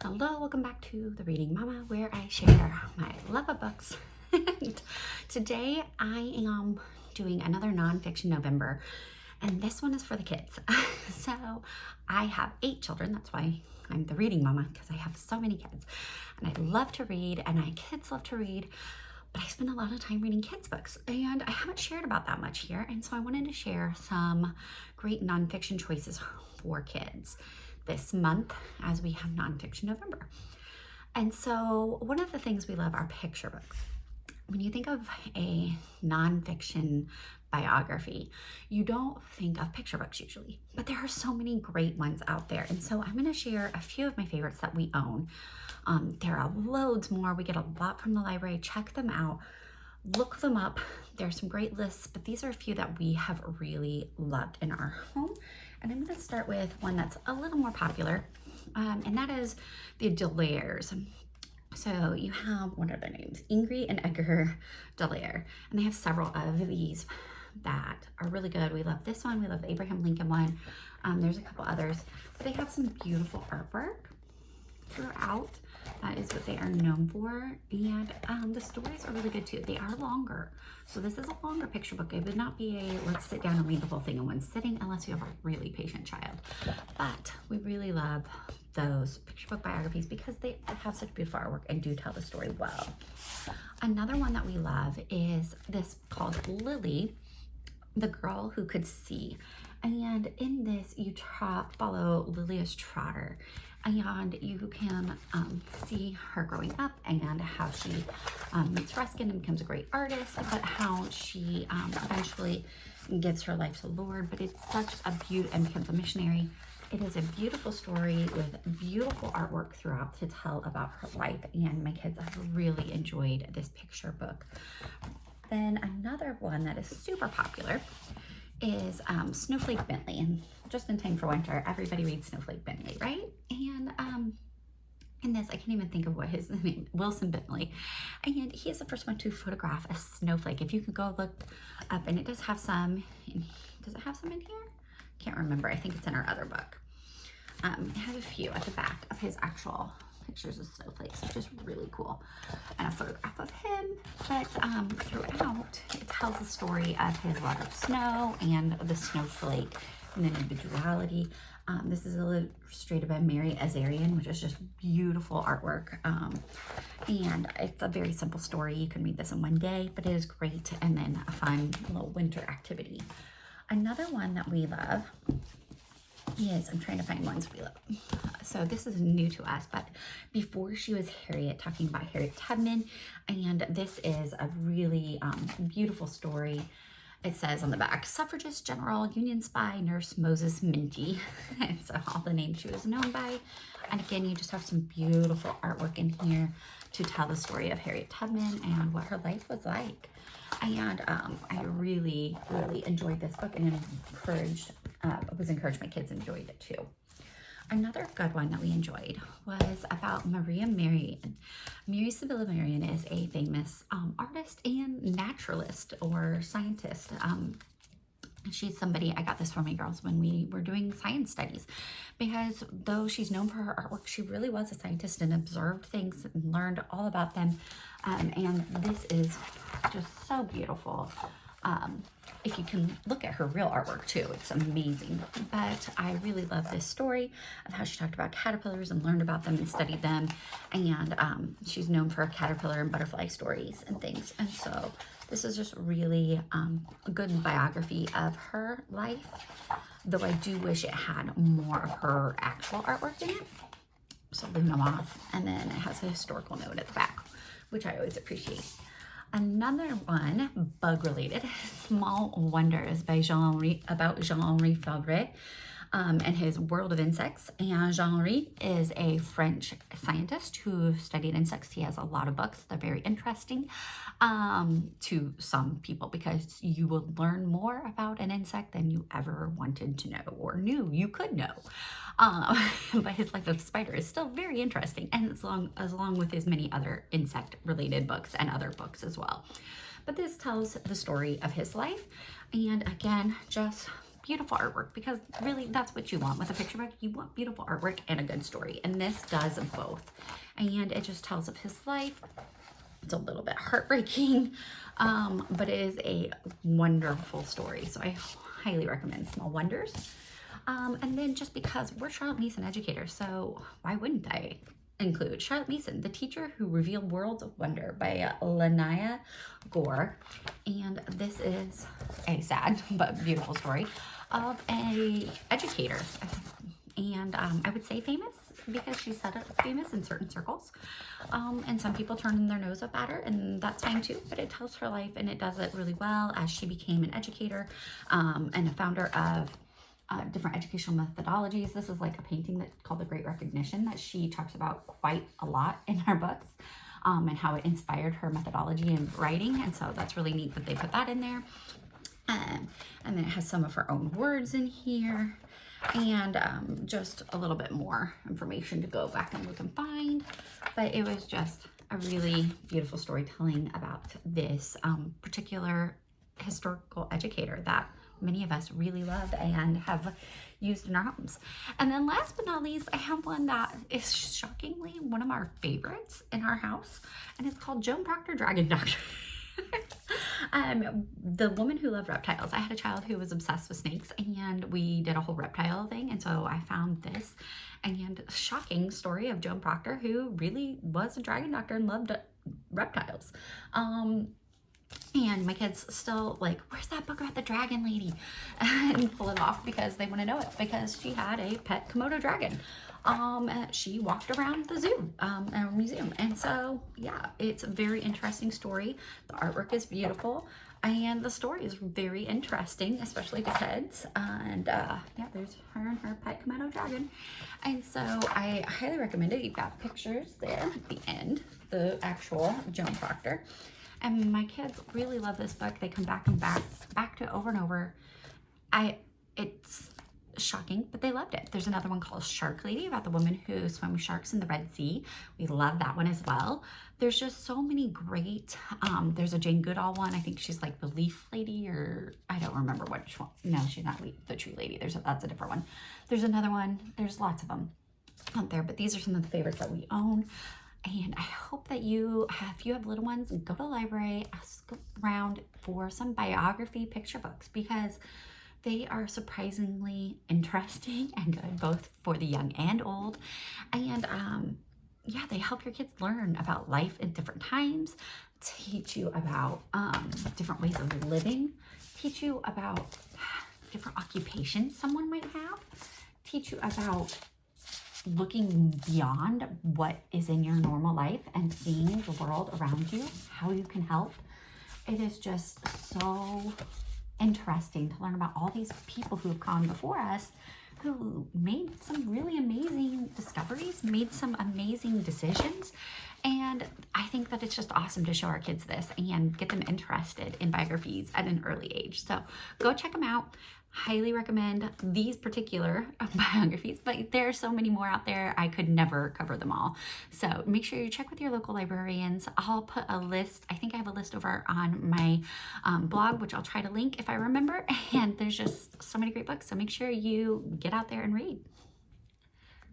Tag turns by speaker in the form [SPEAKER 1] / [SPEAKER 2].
[SPEAKER 1] Hello, welcome back to The Reading Mama, where I share my love of books. Today I am doing another nonfiction November, and this one is for the kids. So I have 8 children, that's why I'm the reading mama, because I have so many kids. And I love to read, and my kids love to read, but I spend a lot of time reading kids' books, and I haven't shared about that much here, and so I wanted to share some great nonfiction choices for kids this month as we have nonfiction November. And so one of the things we love are picture books. When you think of a nonfiction biography, you don't think of picture books usually, but there are so many great ones out there. And so I'm going to share a few of my favorites that we own. There are loads more. We get a lot from the library. Check them out. Look them up. There's some great lists, but these are a few that we have really loved in our home. And I'm going to start with one that's a little more popular, and that is the Delaires. So you have, what are their names? Ingrid and Edgar Delaire. And they have several of these that are really good. We love this one. We love the Abraham Lincoln one. There's a couple others, but they have some beautiful artwork throughout. That is what they are known for. And the stories are really good too. They are longer. So this is a longer picture book. It would not be a let's sit down and read the whole thing in one sitting unless you have a really patient child. But we really love those picture book biographies because they have such beautiful artwork and do tell the story well. Another one that we love is this called Lily, the Girl Who Could See. And in this, you follow Lily as Trotter, and you can see her growing up and how she meets Ruskin and becomes a great artist, but how she eventually gives her life to the Lord. But it's such a beauty, and becomes a missionary. It is a beautiful story with beautiful artwork throughout to tell about her life, and my kids have really enjoyed this picture book. Then another one that is super popular is Snowflake Bentley, and just in time for winter, everybody reads Snowflake Bentley, right? And in this, I can't even think of what his name, Wilson Bentley, and he is the first one to photograph a snowflake. If you could go look up, and it does have some, does it have some in here? Can't remember, I think it's in our other book. It has a few at the back of his actual pictures of snowflakes, which is really cool, and a photograph of him. But throughout, it tells the story of his love of snow and the snowflake and the individuality. This is illustrated by Mary Azarian, which is just beautiful artwork, and it's a very simple story. You can read this in one day, but it is great, and then a fun little winter activity. Another one that we love is, I'm trying to find ones we love. So this is new to us, but Before She Was Harriet, talking about Harriet Tubman, and this is a really beautiful story. It says on the back, suffragist, general, Union spy, nurse, Moses Minty. And so all the names she was known by. And again, you just have some beautiful artwork in here to tell the story of Harriet Tubman and what her life was like. And I really, really enjoyed this book, and was encouraged my kids enjoyed it too. Another good one that we enjoyed was about Maria Marion. Mary Sibylla Marion is a famous artist and naturalist or scientist. She's somebody, I got this for my girls when we were doing science studies, because though she's known for her artwork, she really was a scientist and observed things and learned all about them. And this is just so beautiful. If you can look at her real artwork too, it's amazing. But I really love this story of how she talked about caterpillars and learned about them and studied them. And she's known for caterpillar and butterfly stories and things. And so this is just really a good biography of her life, though I do wish it had more of her actual artwork in it. So Luna Moth, and then it has a historical note at the back, which I always appreciate. Another one, bug related, Small Wonders by about Jean-Henri Fabre and his world of insects. And Jean-Henri is a French scientist who studied insects. He has a lot of books. They're very interesting to some people, because you will learn more about an insect than you ever wanted to know or knew you could know. But his life of spider is still very interesting, and as long with his many other insect related books and other books as well. But this tells the story of his life, and again, just beautiful artwork, because really that's what you want with a picture book. You want beautiful artwork and a good story, and this does both. And it just tells of his life. It's a little bit heartbreaking, but it is a wonderful story. So I highly recommend Small Wonders. And then just because we're Charlotte Mason educators, so why wouldn't I include Charlotte Mason, the teacher who revealed worlds of wonder, by Lanaya Gore. And this is a sad but beautiful story of a educator, and I would say famous, because she's said it famous in certain circles, and some people turn their nose up at her, and that's fine too, but it tells her life, and it does it really well as she became an educator and a founder of different educational methodologies. This is like a painting that's called The Great Recognition that she talks about quite a lot in her books, and how it inspired her methodology in writing, and so that's really neat that they put that in there. And then it has some of her own words in here, and just a little bit more information to go back and look and find. But it was just a really beautiful storytelling about this particular historical educator that many of us really love and have used in our homes. And then last but not least, I have one that is shockingly one of our favorites in our house, and it's called Joan Proctor Dragon Doctor. The Woman Who Loved Reptiles. I had a child who was obsessed with snakes, and we did a whole reptile thing, and so I found this, and shocking story of Joan Proctor, who really was a dragon doctor and loved reptiles. And my kids still like, where's that book about the dragon lady? And pull it off because they want to know it, because she had a pet Komodo dragon. She walked around the zoo, our museum. And so, yeah, it's a very interesting story. The artwork is beautiful, and the story is very interesting, especially to kids. And yeah, there's her and her pet Komodo dragon. And so I highly recommend it. You've got pictures there at the end, the actual Joan Proctor. And my kids really love this book. They come back and back to it over and over. It's shocking, but they loved it. There's another one called Shark Lady, about the woman who swam with sharks in the Red Sea. We love that one as well. There's just so many great, there's a Jane Goodall one. I think she's like the Leaf Lady, or I don't remember which one. No, she's not the Tree Lady. That's a different one. There's another one. There's lots of them out there, but these are some of the favorites that we own. And I hope that if you have little ones, go to the library, ask around for some biography picture books, because they are surprisingly interesting and good, both for the young and old. And yeah, they help your kids learn about life in different times, teach you about different ways of living, teach you about different occupations someone might have, teach you about looking beyond what is in your normal life and seeing the world around you, how you can help. It is just so interesting to learn about all these people who have gone before us, who made some really amazing discoveries, made some amazing decisions. And I think that it's just awesome to show our kids this and get them interested in biographies at an early age. So go check them out. Highly recommend these particular biographies, but there are so many more out there. I could never cover them all. So make sure you check with your local librarians. I'll put a list. I think I have a list over on my blog, which I'll try to link if I remember. And there's just so many great books. So make sure you get out there and read.